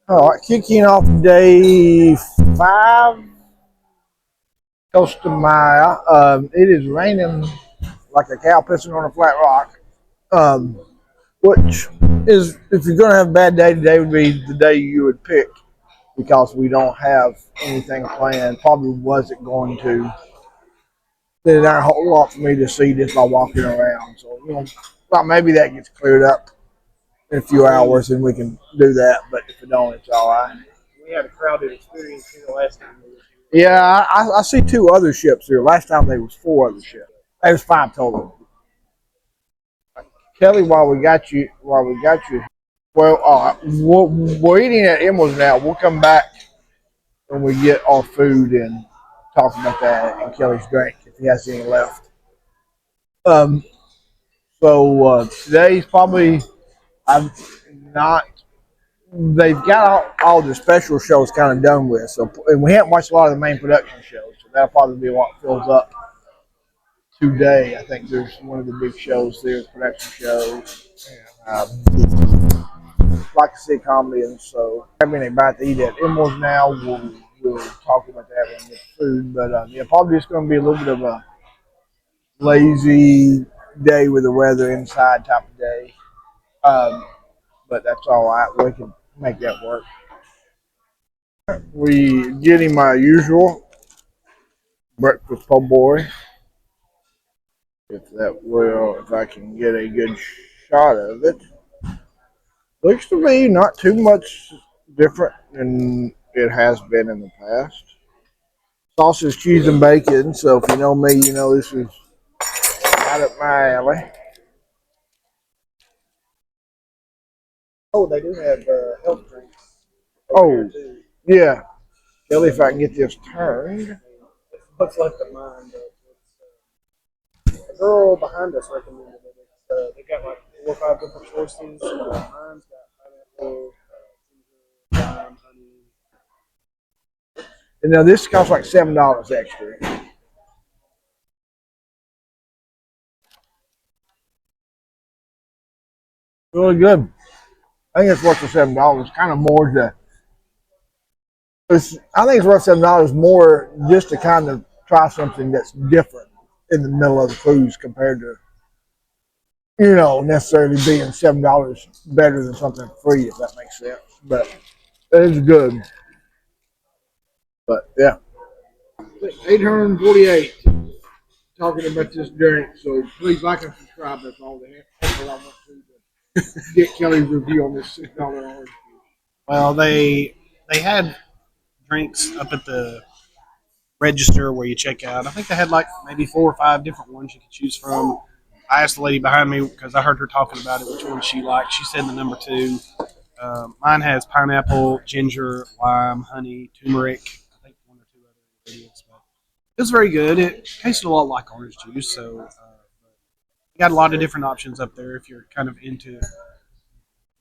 All right, kicking off day 5, Costa Maya. It is raining like a cow pissing on a flat rock, um, which is, if you're going to have a bad day, today would be the day you would pick because we don't have anything planned. Probably wasn't going to. There's not a whole lot for me to see just by walking around. So, thought maybe that gets cleared up in a few hours and we can do that. But if it don't, it's all right. We had a crowded experience here last time we were Yeah, I see 2 other ships here. Last time there was 4 other ships. There was 5 total. Kelly, while we got you, well, we're eating at Emeril now. We'll come back when we get our food and talk about that and Kelly's drink if he has any left. Um, so today's probably I'm not. They've got all the special shows kind of done with, so and we haven't watched a lot of the main production shows, so that'll probably be what fills up today. I think there's one of the big shows there, production show. Like to see comedy, and so having a bite to eat at Emerald's now. We'll talk about that when we get food, but yeah, probably just going to be a little bit of a lazy day with the weather inside type of day. But that's all right. We can make that work. We getting my usual breakfast po' boy. If I can get a good shot of it. Looks to me not too much different than it has been in the past. Sausage, cheese, and bacon. So if you know me, you know this is right up my alley. Oh, they do have health drinks over here Oh, too. yeah. Kelly, if I can get this turned. What's left of mine? The girl behind us recommended it. They got like 4 or 5 different choices. Mine's got pineapple, ginger, lime, honey. And now this costs like $7 extra. Really good. I think it's worth the $7. Kind of more to. I think it's worth $7 more just to kind of try something that's different in the middle of the cruise compared to necessarily being $7 better than something free, if that makes sense. But it is good. But yeah, 848 talking about this drink. So please like and subscribe. That's all I want to get Kelly's review on this $6 orange. Well, they had drinks up at the register where you check out. I think they had like maybe 4 or 5 different ones you could choose from. I asked the lady behind me because I heard her talking about it, which one she liked. She said the number 2. Mine has pineapple, ginger, lime, honey, turmeric. I think 1 or 2 other ingredients, but it was very good. It tasted a lot like orange juice, so you got a lot of different options up there if you're kind of into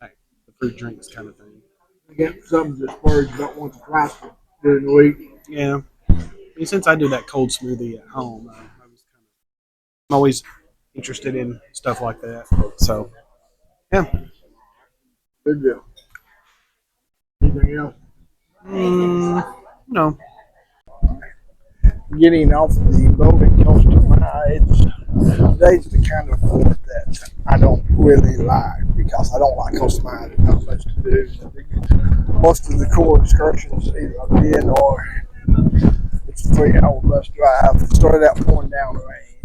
like, the fruit drinks kind of thing. I get something that spurs don't want to try during the week. Yeah, I mean, since I do that cold smoothie at home, I'm always interested in stuff like that. So yeah. Good deal. Anything else? No. Getting off the boat at Costa today's the kind of port that I don't really like because I don't like Costa Maya. There's not much to do. Most of the core excursions either I've been or it's a 3-hour bus drive. It started out pouring down rain.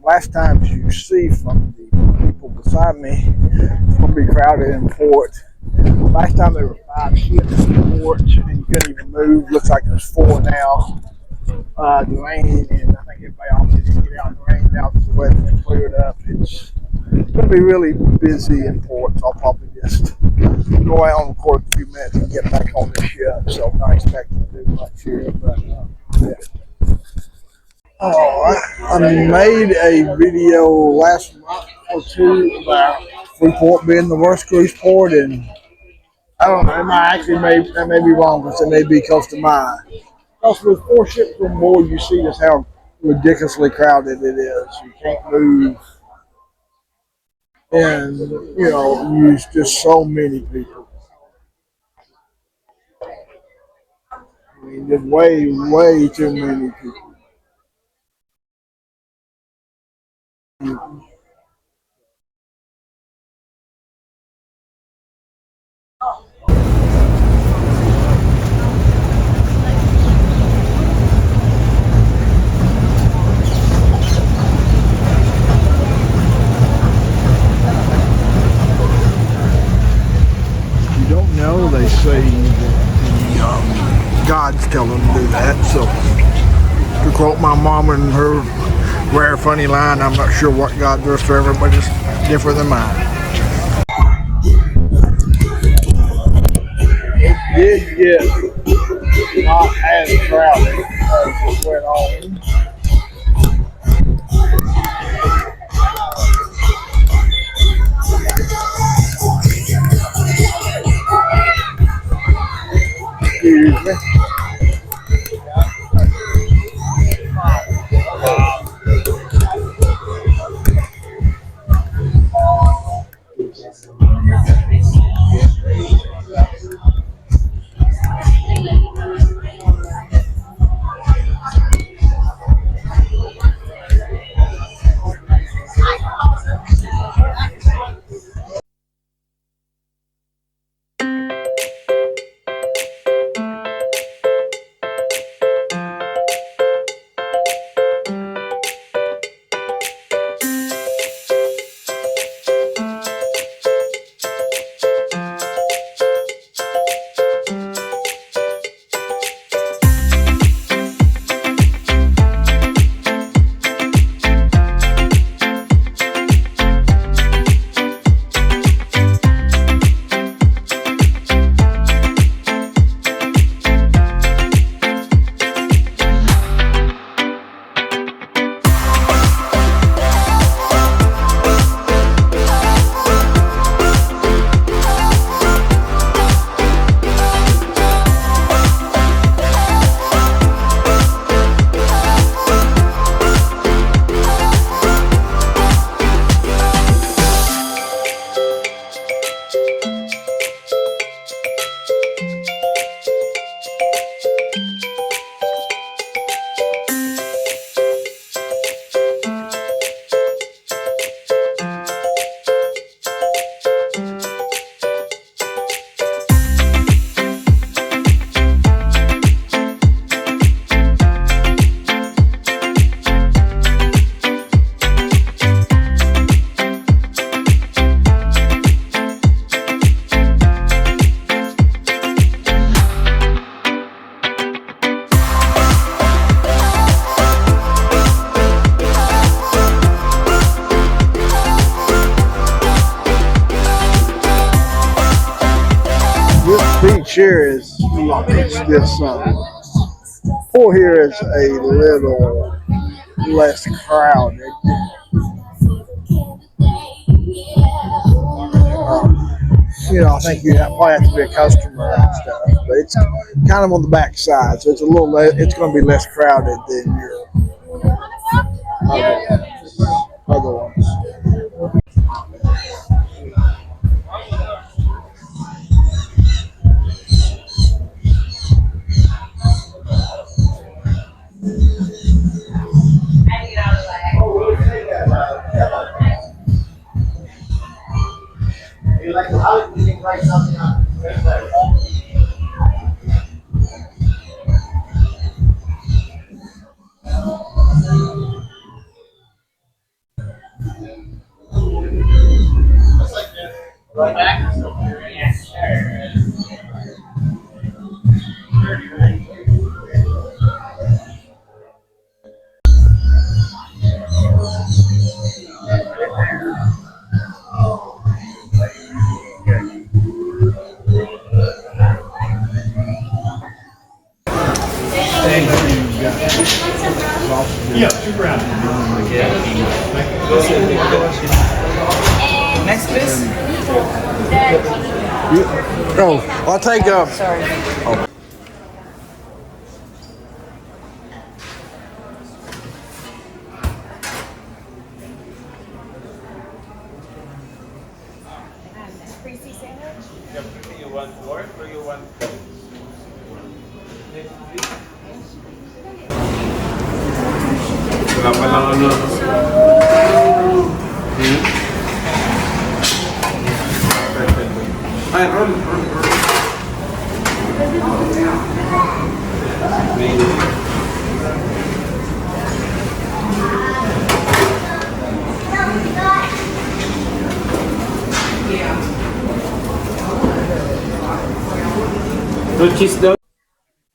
Last time, as you see from the people beside me, it's going to be crowded in port. Last time there were 5 ships in port and you couldn't even move. Looks like there's 4 now. The rain, and I think everybody opted to get out in the rain now that the weather cleared up. It's going to be really busy in port, so I'll probably just go out and record a few minutes and get back on the ship. So I'm not expecting to do much here, but yeah. All right, I made a video last month or 2 about Freeport being the worst cruise port, and I don't know. That may be wrong because it may be Costa Maya. Also, with 4 ships or more, you see just how ridiculously crowded it is. You can't move, and use just so many people. I mean, just way too many people. You don't know, they say that God's telling them to do that. So, to quote my mom and her rare funny line, I'm not sure what God does for everybody is different than mine. It did get not as crowded as it went on. Excuse me. Beach here is this pool here is a little less crowded. I think you probably have to be a customer and stuff, but it's kind of on the back side, so it's a little it's going to be less crowded than your other ones. Yeah, super happy. Next, please. Oh, I'll take Sorry. You want pork or you want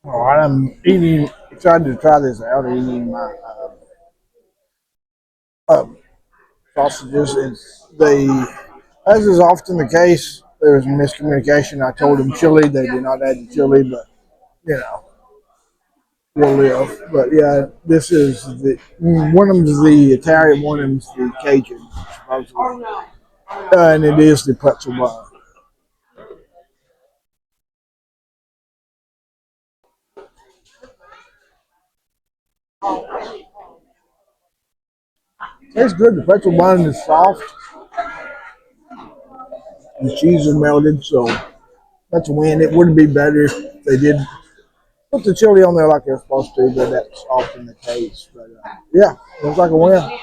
All right, I'm eating. Excited to try this out. Eating my sausages. It's they, as is often the case, there was miscommunication. I told them chili. They did not add the chili, but you know, we'll live. But yeah, this is the one of them's the Italian, one of them's the Cajun, supposedly, and it is the pretzel bun. It's good. The pretzel bun is soft. The cheese is melted, so that's a win. It would be better if they did put the chili on there like they're supposed to, but that's often the case. But yeah, looks like a win.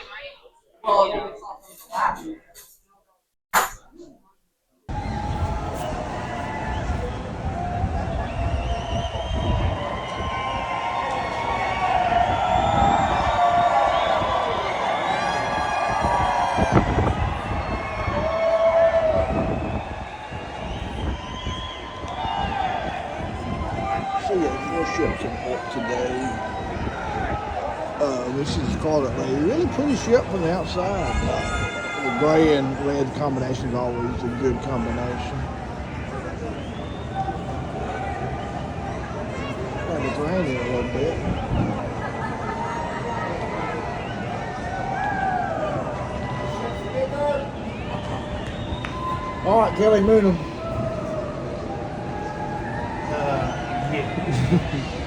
So yeah, 4 ships in port today. This is Scarlet Lady. Really pretty ship from the outside. The gray and red combination is always a good combination. Like it's raining a little bit. All right, Kelly Moonham. Yeah.